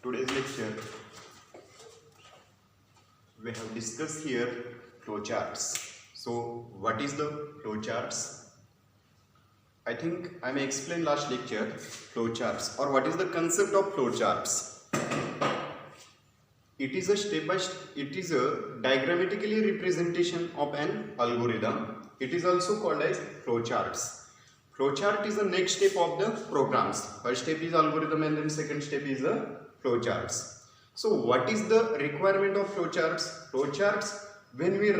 today's lecture we have discussed here flowcharts. So what is the flowcharts? I think I may explain last lecture flowcharts, or what is the concept of flowcharts. It is a diagrammatically representation of an algorithm. It is also called as flowcharts. Flowchart is the next step of the programs. First step is algorithm and then second step is the flowcharts. So what is the requirement of flowcharts? Flowcharts, when we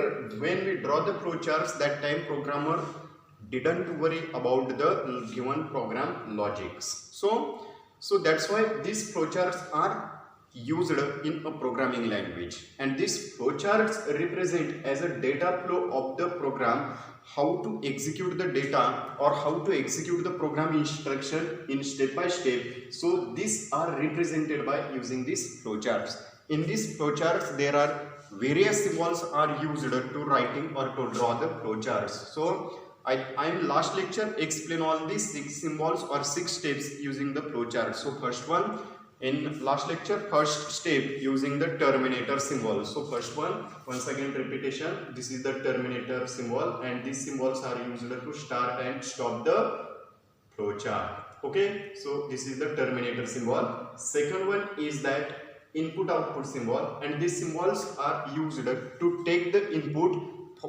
draw the flowcharts, that time programmer didn't worry about the given program logics. So that's why these flowcharts are used in a programming language, and these flowcharts represent as a data flow of the program, how to execute the data or how to execute the program instruction in step by step. So these are represented by using these flowcharts. In these flowcharts there are various symbols are used to writing or to draw the flowcharts. So I in last lecture explain all these 6 symbols or 6 steps using the flowchart. So first one, in last lecture, first step using the terminator symbol. So first one, once again repetition, this is the terminator symbol, and these symbols are used to start and stop the flowchart. Okay, so this is the terminator symbol. Second one is that input output symbol, and these symbols are used to take the input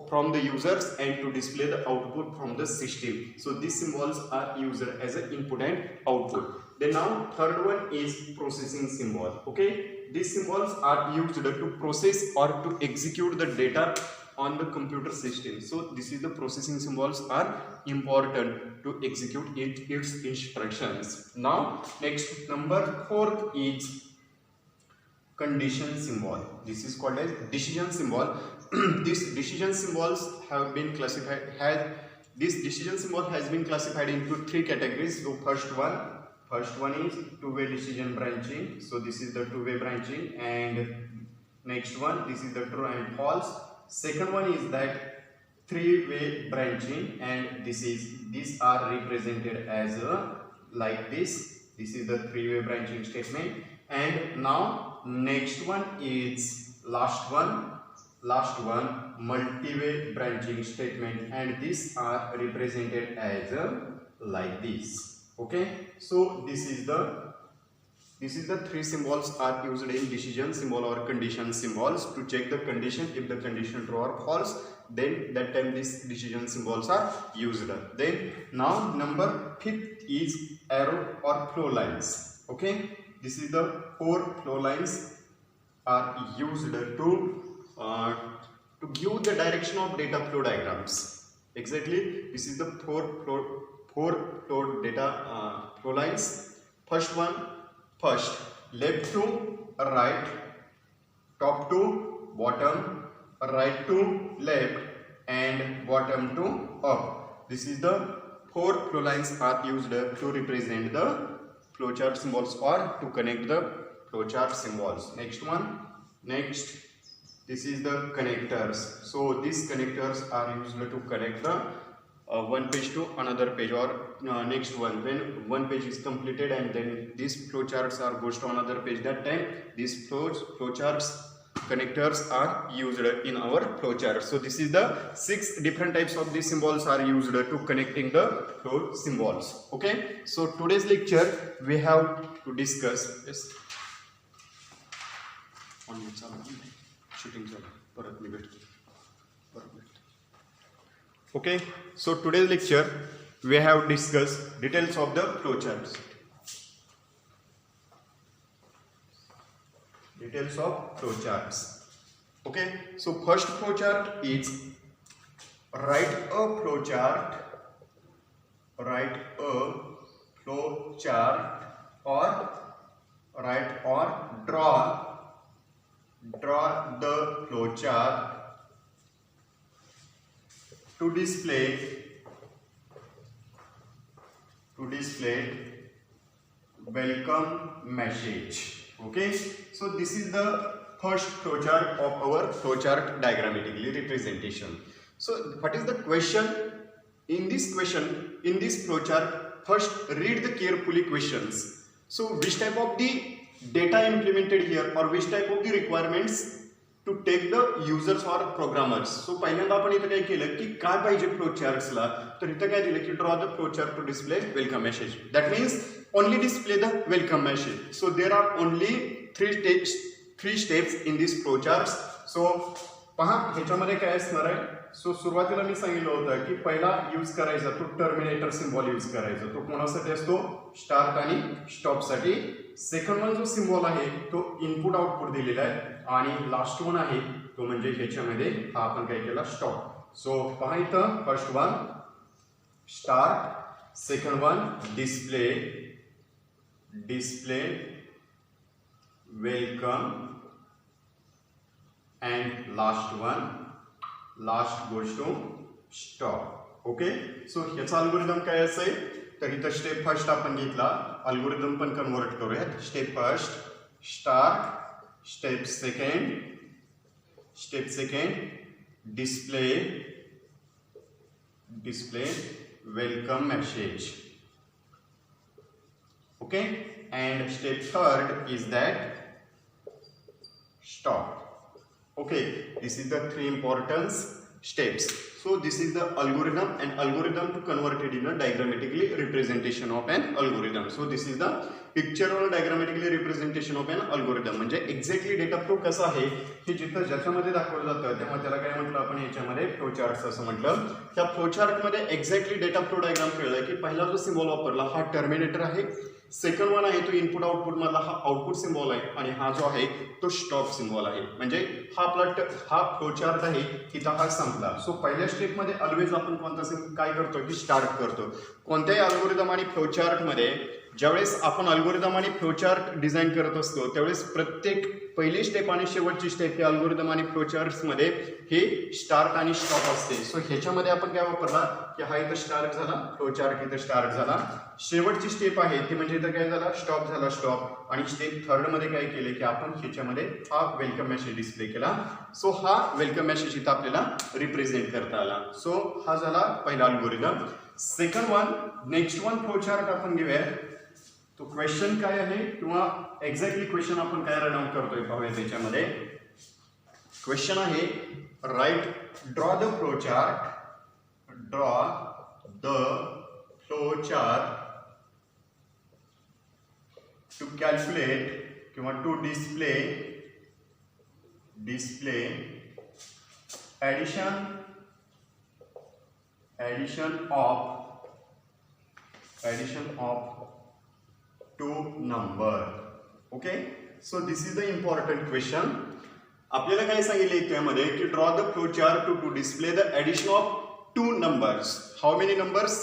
from the users and to display the output from the system. So these symbols are used as an input and output. Then now third one is processing symbol. Okay, these symbols are used to process or to execute the data on the computer system. So this is the processing symbols are important to execute its instructions. Now next, number 4 is condition symbol. This is called as decision symbol. These decision symbols have been classified. This decision symbol has been classified into 3 categories. So first one is two-way decision branching. So this is the two-way branching, and next one, this is the true and false. Second one is that three-way branching, and these are represented as like this. This is the three-way branching statement. And now next one is last one, multi-way branching statement, and these are represented as like this. Okay, so this is the 3 symbols are used in decision symbol or condition symbols to check the condition. If the condition true or false, then that time these decision symbols are used. Then now number 5th is arrow or flow lines. Okay, this is the 4 flow lines are used to give the direction of data flow diagrams. Exactly, this is the 4 flow data flow lines. First one, left to right, top to bottom, right to left, and bottom to up. This is the 4 flow lines are used to represent the flowchart symbols or to connect the flowchart symbols. Next, this is the connectors. So these connectors are used to connect the one page to another page, or next one, when one page is completed and then these flowcharts are goes to another page, that time these flowcharts connectors are used in our flowchart. So this is the 6 different types of these symbols are used to connecting the flow symbols. Okay, so today's lecture we have to discuss this. Okay, so today's lecture we have discussed details of the flowcharts. Okay, so first flowchart is write a flowchart or write or draw the flowchart to display welcome message. Okay, so this is the first flowchart of our flowchart diagrammatically representation. So what is the question? In this flowchart, first read the carefully questions. So which type of the data implemented here or which type of the requirements to take the users or programmers. So पहिल्यांदा आपण इथं काय केलं की काय पाहिजे flow चार्ट्सला, तर इथं काय दिलं की draw the flow chart to display welcome message. That means only display the welcome message. So there are only three steps in this flow charts. So पहा ह्याच्यामध्ये काय असणार आहे. सो सुरुवातीला मी सांगितलं होतं की पहिला यूज करायचा तो टर्मिनेटर सिम्बॉल यूज करायचा. तो कोणासाठी असतो, स्टार्ट आणि स्टॉपसाठी. सेकंड वन जो सिम्बॉल आहे तो इनपुट आउटपुट दिलेला आहे आणि लास्ट वन आहे तो म्हणजे ह्याच्यामध्ये हा आपण काय केला, स्टॉप. सो पहा इथं first one start, second one display welcome and last goes to stop. Okay. So ह्याचा अल्गोरिदम काय असेल, तर इथं स्टेप फर्स्ट आपण घेतला, अल्गोरिदम पण कन्वर्ट करूयात. Step first start, step second display welcome message. Okay. and step third is that stop. Okay, this is the three important steps. So this is the algorithm, and algorithm to convert it in a diagrammatically representation of an algorithm. So this is the pictorial diagrammatically representation of an algorithm. म्हणजे exactly data flow कसा आहे हे जिथं ज्याच्यामध्ये दाखवलं जातं तेव्हा त्याला काय म्हटलं आपण, याच्यामध्ये फ्लो चार्ट्स असं म्हटलं. त्या फ्लो चार्ट मध्ये एक्झॅक्टली डेटा फ्लो डायग्राम कळलं की पहिला जो सिम्बॉल वापरला हा टर्मिनेटर आहे, सेकंड वन आहे तो इनपुट आउटपुट मधला हा आउटपुट सिम्बॉल आहे आणि हा जो आहे तो स्टॉप सिम्बॉल आहे. म्हणजे हा आपला हा फ्लो चार्ट आहे, तिथं हा संपला. सो पहिल्या स्टेप मध्ये ऑलवेज आपण कोणता काय करतो की स्टार्ट करतो. कोणत्याही अल्गोरिदम आणि फ्लो चार्ट मध्ये ज्यावेळेस आपण अल्गोरिदम आणि फ्लो चार्ट डिझाईन करत असतो त्यावेळेस प्रत्येक पहिली स्टेप आणि शेवटची स्टेप या अल्गोरिदम आणि फ्लो चार्ट्स मध्ये हे स्टार्ट आणि स्टॉप असते. सो ह्याच्यामध्ये आपण काय वापरला की हा इथं स्टार्ट झाला, फ्लो चार्ट इथं स्टार्ट झाला. शेवटची स्टेप आहे ती म्हणजे इथं काय झाला, स्टॉप झाला, स्टॉप. आणि स्टेप थर्ड मध्ये काय केले की आपण ह्याच्यामध्ये हा वेलकम मेसेज डिस्प्ले केला. सो हा वेलकम मेसेज इथं आपल्याला रिप्रेझेंट करता आला. सो हा झाला पहिला algorithm. Second one, next one flow chart आपण घेऊया. तो क्वेश्चन काय आहे किंवा एक्झॅक्टली क्वेश्चन आपण काय रन आउट करतोय पाहूया. त्याच्यामध्ये क्वेश्चन आहे draw the flow chart to calculate किंवा to display addition of two number. Okay, so this is the important question. आपल्याला काय सांगितले त्यामध्ये की draw the flow chart to display the addition of two numbers. How many numbers?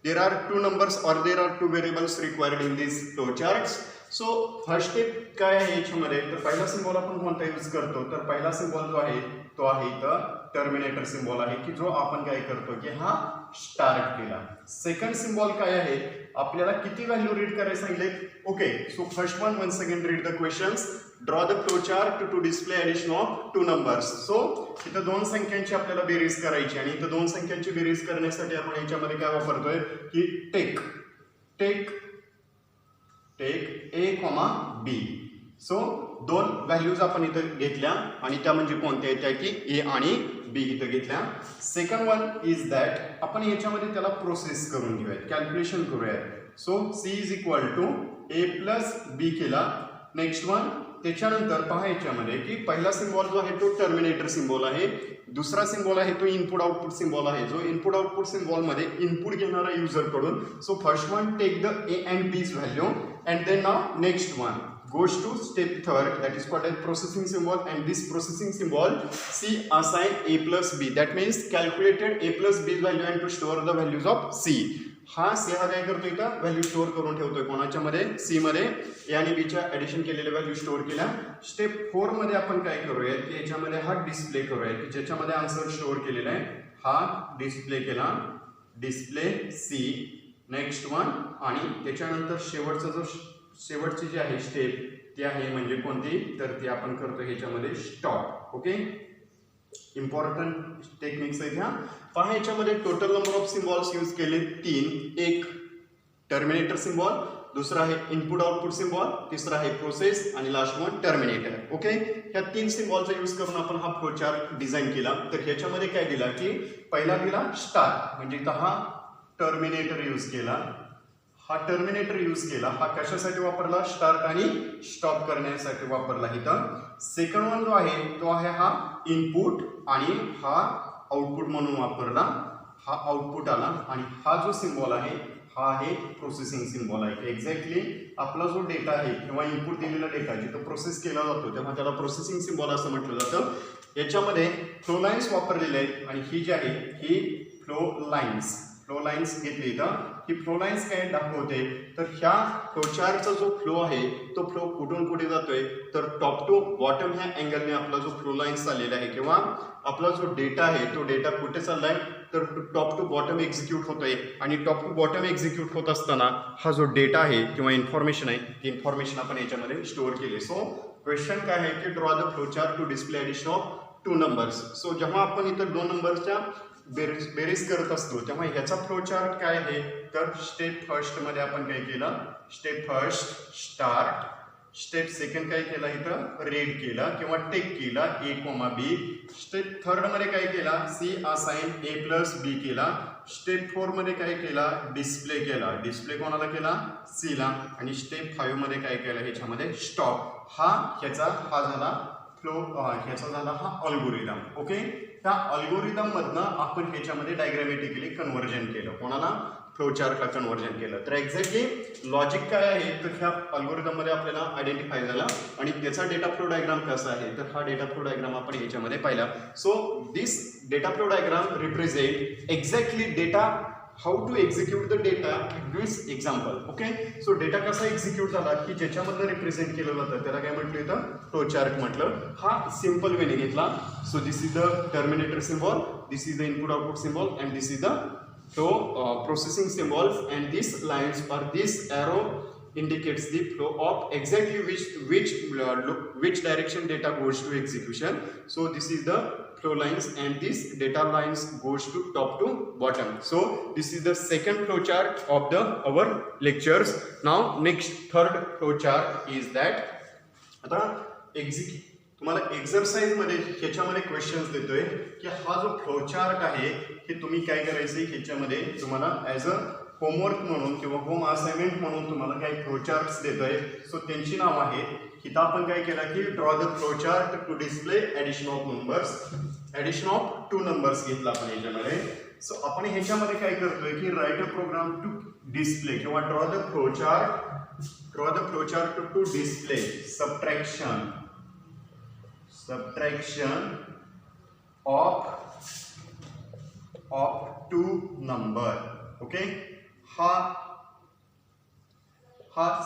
There are two numbers और there are two variables required in this flow charts. So first step काय आहे याच्यामध्ये, तर पहिला सिम्बॉल आपण कोणता use करतो, तर पहिला सिम्बॉल जो आहे तो आहे इथं टर्मिनेटर सिम्बॉल आहे की जो आपण काय करतो की हा स्टार्ट केला. सेकंड सिम्बॉल काय आहे, आपल्याला किती व्हॅल्यू रीड करायला सांगितले. Okay, so first one once again read the questions. Draw the flow chart to display addition of two numbers. So इथं दोन संख्यांची आपल्याला बेरीज करायची आणि इथं दोन संख्यांची बेरीज करण्यासाठी आपण याच्यामध्ये काय वापरतोय की take A comma B. So दोन व्हॅल्यूज आपण इथं घेतल्या आणि त्या म्हणजे कोणत्या येत्या की ए आणि बी इथं घेतल्या. सेकंड वन इज दॅट आपण याच्यामध्ये त्याला प्रोसेस करून घेऊयात, कॅल्क्युलेशन करूयात. So C is equal to A plus B केला. नेक्स्ट वन, त्याच्यानंतर पहा याच्यामध्ये की पहिला सिम्बॉल जो आहे तो टर्मिनेटर सिम्बॉल आहे, दुसरा सिम्बॉल आहे तो इनपुट आउटपुट सिम्बॉल आहे. जो इनपुट आउटपुट सिम्बॉल मध्ये इनपुट घेणारा युजर कडून. So first one take the A and B's value and then now next one goes to step third, that is called as processing symbol, and this processing symbol C assign a plus b. That means calculated a plus b value and to store the values of C. हा C हा काय करतो इथं value store करून ठेवतोय कोणाच्या मध्ये, C मध्ये. ए आणि बी च्या ऍडिशन केलेल्या व्हॅल्यू स्टोअर केल्या. स्टेप 4 मध्ये आपण काय करूया की याच्यामध्ये हा डिस्प्ले करूया की ज्याच्यामध्ये आन्सर स्टोअर केलेला आहे हा डिस्प्ले केला, डिस्प्ले C. नेक्स्ट वन, आणि त्याच्यानंतर शेवटची जी आहे स्टेप ती आहे म्हणजे कोणती, तर ती आपण करतो ह्याच्यामध्ये स्टॉप. ओके, इम्पॉर्टंट टेक्निक्स आहेत ह्या. पहा याच्यामध्ये total number of symbols use केले 3. एक टर्मिनेटर सिम्बॉल, दुसरा आहे इनपुट आउटपुट सिम्बॉल, तिसरा आहे प्रोसेस आणि लास्ट वन टर्मिनेटर. ओके, ह्या 3 सिम्बॉलचा यूज करून आपण हा फ्लो चार्ट डिझाईन केला. तर ह्याच्यामध्ये काय दिला की पहिला दिला स्टार्ट, म्हणजे इथं हा टर्मिनेटर यूज केला. हा टर्मिनेटर यूज केला. हा कशासाठी वापरला? स्टार्ट आणि स्टॉप करण्यासाठी वापरला. इथं सेकंड वन जो आहे तो आहे हा इनपुट आणि हा आउटपुट म्हणून वापरला. हा आउटपुट आला आणि हा जो सिम्बॉल आहे हा आहे प्रोसेसिंग सिम्बॉल आहे. एक्झॅक्टली आपला जो डेटा आहे किंवा इनपुट दिलेला डेटा जिथं प्रोसेस केला जातो तेव्हा त्याला प्रोसेसिंग सिम्बॉल असं म्हटलं जातं. याच्यामध्ये फ्लो लाईन्स वापरलेले आहेत आणि ही जी आहे ही फ्लो लाईन्स घेतली. इथं ही फ्लो लाईन्स काय दाखवते तर ह्या फ्लोचार्टचा जो फ्लो आहे तो फ्लो कुठून कुठे जातोय तर टॉप टू बॉटम ह्या अँगलने आपला जो फ्लो लाईन्स चाललेला आहे किंवा आपला जो डेटा आहे तो डेटा कुठे चाललाय तर टॉप टू बॉटम एक्झिक्यूट होतोय. आणि टॉप टू बॉटम एक्झिक्यूट होत असताना हा जो डेटा आहे किंवा इन्फॉर्मेशन आहे ती इन्फॉर्मेशन आपण याच्यामध्ये स्टोअर केली. सो क्वेश्चन काय आहे की draw the flow chart to display addition of 2 numbers. So जेव्हा आपण इथं 2 नंबरच्या बेरीज करत असतो तेव्हा ह्याचा फ्लो चार्ट काय आहे तर स्टेप फर्स्ट मध्ये आपण काय केलं, step first start, step second काय केला इथं रीड केला किंवा टेक केला A, B. स्टेप थर्ड मध्ये काय केला सी असाइन A+B केला. स्टेप 4 मध्ये काय केला डिस्प्ले केला. डिस्प्ले कोणाला केला C ला. आणि स्टेप 5 मध्ये काय केलं ह्याच्यामध्ये स्टॉप. ह्याचा झाला फ्लो, ह्याचा झाला हा अल्गोरिदम. ओके, त्या अल्गोरिदम मधनं आपण ह्याच्यामध्ये डायग्रामॅटिकली कन्व्हर्जन केलं. कोणाला फ्लो चार्टला कन्व्हर्जन केलं. तर एक्झॅक्टली लॉजिक काय आहे तर ह्या अल्गोरिदम मध्ये आपल्याला आयडेंटिफाय झाला आणि त्याचा डेटा फ्लो डायग्राम कसा आहे तर हा डेटा फ्लो डायग्राम आपण ह्याच्यामध्ये पाहिला. So this data flow diagram represent exactly data how to execute the data this example. Okay, so data कसा एक्झिक्यूट झाला की ज्याच्यामधलं रिप्रेझेंट केलं जातं त्याला काय म्हटलं इथं फ्लो चार्ट म्हटलं. हा सिम्पल वेने घेतला. So this is the terminator symbol, this is the input output symbol and this is the flow processing symbols, and these lines or this arrow indicates the flow of exactly which direction data goes to execution. So this is the flow lines and this data lines goes to top to bottom. So this is the second flow chart of our lectures. Now next third flow chart is that आता तुम्हाला exercise मध्ये ह्याच्यामध्ये questions देतोय की हा जो flow chart आहे हे तुम्ही काय करायचंय ह्याच्यामध्ये तुम्हाला ॲज अ होमवर्क म्हणून किंवा होम असाइनमेंट म्हणून तुम्हाला काही फ्लो चार्ट्स देतोय. सो त्यांची नाव आहेत इथं आपण काय केलं की draw the flow chart to display addition of numbers, addition of 2 numbers घेतला आपण ह्याच्यामध्ये. सो आपण ह्याच्यामध्ये काय करतोय की write a program to display किंवा draw the flow chart to display subtraction of 2 number. Okay, हा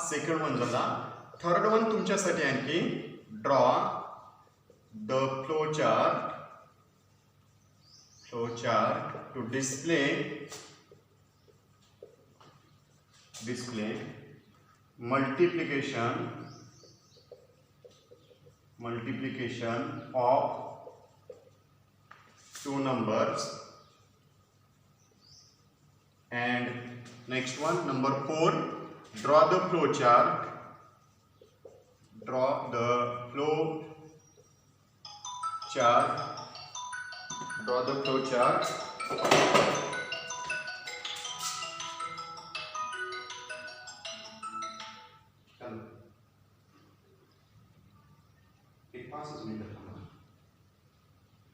सेकंड वन झाला. थर्ड वन तुमच्यासाठी आणखी draw the flow chart to display multiplication of 2 numbers. And next one, number 4, draw the flow chart passes me the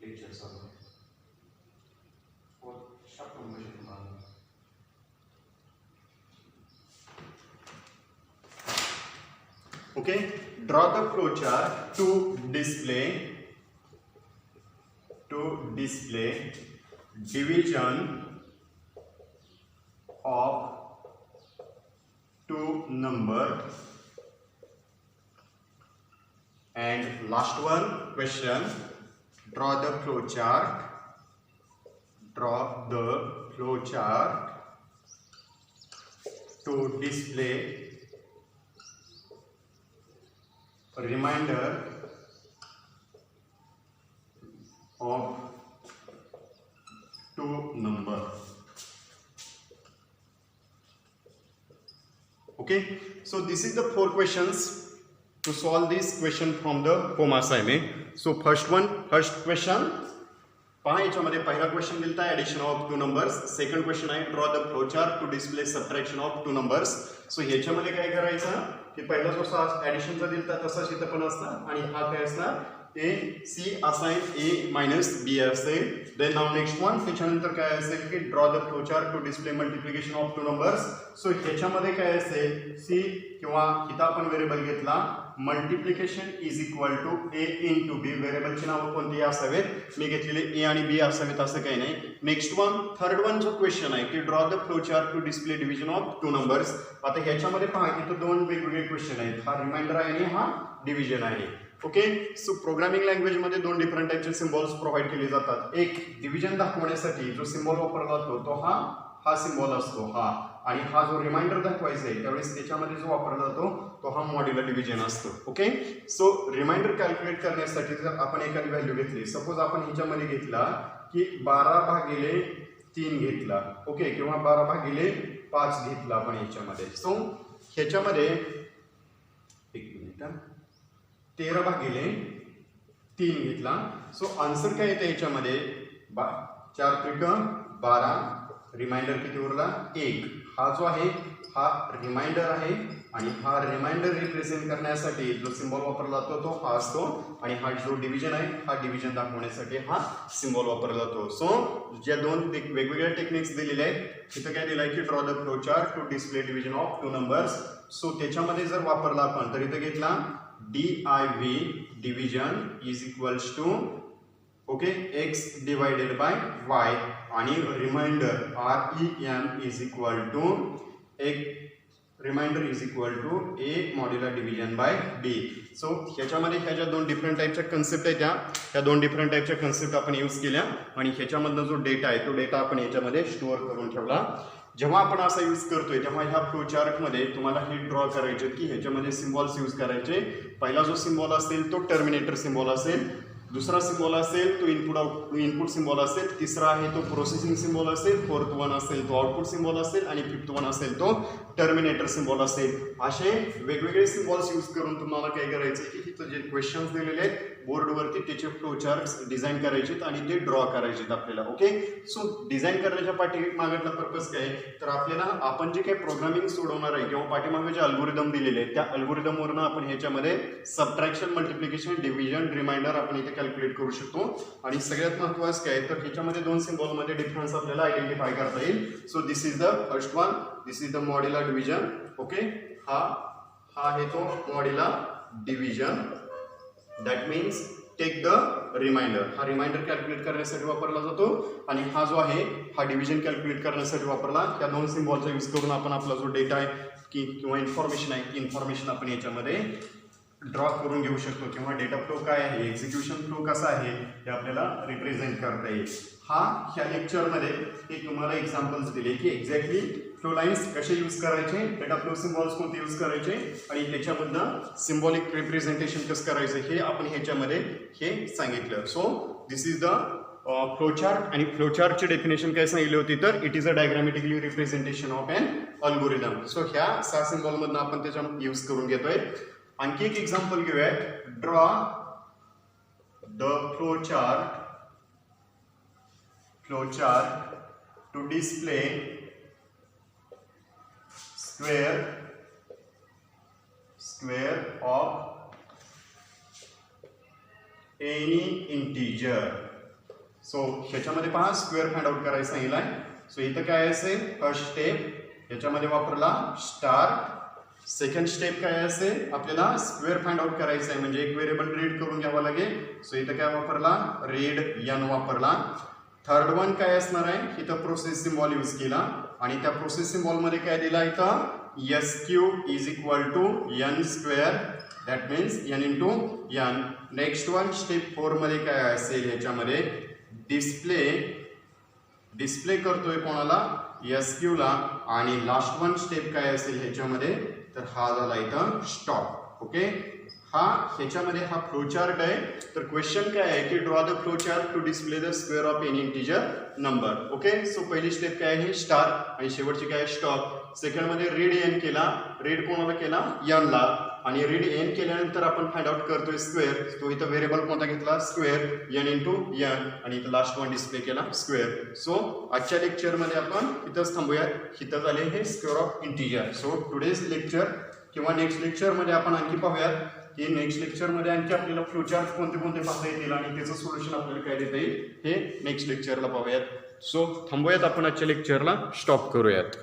lecture somewhere. For short conversation. Okay, draw the flow chart to display division of 2 numbers. And last one question, draw the flow chart to display remainder of 2 numbers. Okay, so this is the 4 questions to solve this question from the home assignment. So first question, पहा याच्यामध्ये पहिला question दिलता आहे addition of 2 numbers. Second question आहे draw the flow chart to display subtraction of 2 numbers. So ह्याच्यामध्ये काय करायचं की पहिला जसा ॲडिशनचा दिलता तसाच इथं पण असणार आणि हा काय असणार A C assign A minus B असेल. देन नाव नेक्स्ट वन त्याच्यानंतर काय असेल की draw the flow chart to display multiplication of 2 numbers. So ह्याच्यामध्ये काय असेल सी किंवा इथं आपण व्हेरिएबल घेतला multiplication is equal to A into B बी. व्हेरिएबलची नावं कोणती असावेत, मी घेतलेले ए आणि बी असावेत असं काही नाही. नेक्स्ट वन थर्ड वन जो क्वेश्चन आहे की draw the flow chart to display division of 2 numbers. आता ह्याच्यामध्ये पहा की तो 2 वेगवेगळे क्वेश्चन आहेत, हा रिमाइंडर आहे आणि हा डिव्हिजन आहे. ओके, सो प्रोग्रामिंग लँग्वेजमध्ये 2 डिफरंट टाईपचे सिम्बॉल्स प्रोव्हाइड केले जातात. एक डिव्हिजन दाखवण्यासाठी जो सिम्बॉल वापरला जातो तो हा सिम्बॉल असतो हा, आणि हा जो रिमाइंडर दाखवायचा आहे त्यावेळेस त्याच्यामध्ये जो वापरला जातो तो हा मॉड्युलर डिव्हिजन असतो. ओके, सो रिमाइंडर कॅल्क्युलेट करण्यासाठी जर आपण एखादी व्हॅल्यू घेतली, सपोज आपण ह्याच्यामध्ये घेतला की 12/3 घेतला, ओके, किंवा 12/5 घेतला आपण ह्याच्यामध्ये. सो ह्याच्यामध्ये एक मिनिट 13/3 घेतला. सो आन्सर काय येते ह्याच्यामध्ये 4 त्रिक 12, रिमाइंडर किती उरला 1. हा जो आहे हा रिमाइंडर आहे आणि हा रिमाइंडर रिप्रेझेंट करण्यासाठी जो सिम्बॉल वापरला जातो तो हा असतो, आणि हा जो डिव्हिजन आहे हा डिव्हिजन दाखवण्यासाठी हा सिम्बॉल वापरला जातो. सो ज्या 2 वेगवेगळ्या टेक्निक्स दिलेल्या आहेत, तिथं काय दिलं आहे की draw the flow chart to display division of 2 numbers. So त्याच्यामध्ये जर वापरला आपण तर इथं घेतला DIV division is equals to okay x divided by y आणि remainder REM is equal to remainder is equal to a modular division by b. So ह्याच्यामध्ये ह्या ज्या 2 डिफरंट टाईपच्या कन्सेप्ट आहेत त्या 2 डिफरंट टाईपच्या कन्सेप्ट आपण यूज केल्या आणि ह्याच्यामधनं जो डेटा आहे तो डेटा आपण ह्याच्यामध्ये स्टोअर करून ठेवला. जेव्हा आपण असा यूज करतोय तेव्हा ह्या फ्लो चार्टमध्ये तुम्हाला हे ड्रॉ करायचे की ह्याच्यामध्ये सिम्बॉल्स यूज करायचे. पहिला जो सिम्बॉल असेल तो टर्मिनेटर सिम्बॉल असेल, दुसरा सिम्बॉल असेल तो इनपुट सिम्बॉल असेल, तिसरा आहे तो प्रोसेसिंग सिम्बॉल असेल, फोर्थ वन असेल तो आउटपुट सिम्बॉल असेल आणि फिफ्थ वन असेल तो टर्मिनेटर सिम्बॉल असेल. असे वेगवेगळे सिम्बॉल्स यूज करून तुम्हाला काय करायचं की इथं जे क्वेश्चन्स दिलेले आहेत बोर्डवरती त्याचे फ्लो चार्ट्स डिझाईन करायचे आणि ते ड्रॉ करायचे आपल्याला. ओके, सो डिझाईन करण्याच्या पाठीमागचा पर्पज काय तर आपल्याला आपण जे काही प्रोग्रामिंग सोडवणार आहे किंवा पाठीमागे जे अल्गोरिदम दिलेले आहेत त्या अल्गोरिदमवरनं आपण ह्याच्यामध्ये सबट्रॅक्शन, मल्टिप्लिकेशन, डिव्हिजन, रिमाइंडर आपण इथे कॅल्क्युलेट करू शकतो. आणि सगळ्यात महत्त्वाचं काय तर ह्याच्यामध्ये 2 सिम्बॉलमध्ये डिफरन्स आपल्याला आयडेंटिफाय करता येईल. So this is the first one, this is the modular division. Okay, हा आहे तो modular division. That means take the remainder. हा रिमाइंडर कॅल्क्युलेट करण्यासाठी वापरला जातो आणि हा जो आहे हा डिव्हिजन कॅल्क्युलेट करण्यासाठी वापरला. त्या 2 सिम्बॉलचा यूज करून आपण आपला जो डेटा आहे किंवा इन्फॉर्मेशन आहे ती इन्फॉर्मेशन आपण याच्यामध्ये ड्रॉ करून घेऊ शकतो किंवा डेटा फ्लो काय आहे, एक्झिक्युशन फ्लो कसा आहे हे आपल्याला रिप्रेझेंट करता येईल. ह्या लेक्चरमध्ये हे तुम्हाला एक्झाम्पल्स दिले की एक्झॅक्टली फ्लो लाईन्स कसे यूज करायचे, डेटा फ्लो सिम्बॉल्स कोणते यूज करायचे आणि त्याच्यामधनं सिम्बॉलिक रिप्रेझेंटेशन कसं करायचं हे आपण ह्याच्यामध्ये हे सांगितलं. So this is the flow chart. आणि फ्लो चार्टची डेफिनेशन काय सांगितली होती तर it is a diagrammatically representation of an algorithm. So ह्या 6 सिम्बॉलमधनं आपण त्याच्या यूज करून घेतोय. आणखी एक एक्झाम्पल घेऊयात. Draw the flow chart to display square of any integer. So ह्याच्यामध्ये पहा स्क्वेअर फाइंड आउट करायचं सांगितलंय. सो इथं काय असेल फर्स्ट स्टेप याच्यामध्ये वापरला स्टार. सेकंड स्टेप काय असेल आपल्याला स्क्वेअर फाइंड आउट करायचं आहे म्हणजे एक व्हेरिएबल रीड करून घ्यावा लागेल. सो इथं काय वापरला रीड n वापरला. थर्ड वन काय असणार आहे इथं प्रोसेस सिम्बॉल यूज केला आणि त्या प्रोसेस सिम्बॉलमध्ये काय दिला इथं SQ is equal to n square. That means n into n. Next one step 4 मध्ये काय असेल ह्याच्यामध्ये डिस्प्ले करतोय कोणाला SQ ला. आणि लास्ट वन स्टेप काय असेल ह्याच्यामध्ये तर हा झाला इथं स्टॉप. ओके, हा ह्याच्यामध्ये हा फ्लो चार्ट आहे. तर क्वेश्चन काय आहे की draw the flow chart to display the square of any integer number. Okay, so पहिली स्टेप काय आहे स्टार आणि शेवटची काय स्टॉप. सेकंड मध्ये रीड एन केला, रीड कोणाला केला एन ला, आणि रीड एन केल्यानंतर आपण फाइंड आउट करतोय स्क्वेअर. तो इथं व्हेरिएबल कोणता घेतला स्क्वेअर, एन इंटू एन, आणि इथं लास्ट वन डिस्प्ले केला स्क्वेअर. सो आजच्या लेक्चर मध्ये आपण इथंच थांबूयात. इथं झाले हे square of integer. So today's lecture किंवा नेक्स्ट लेक्चर मध्ये आपण आणखी पाहूयात की नेक्स्ट लेक्चर मध्ये आणखी आपल्याला फ्लोचार्ट कोणते कोणते पाहता येतील आणि त्याचं सोल्युशन आपल्याला काय देता येईल हे नेक्स्ट लेक्चरला पाहूयात. सो थांबूयात, आपण आजच्या लेक्चरला स्टॉप करूयात.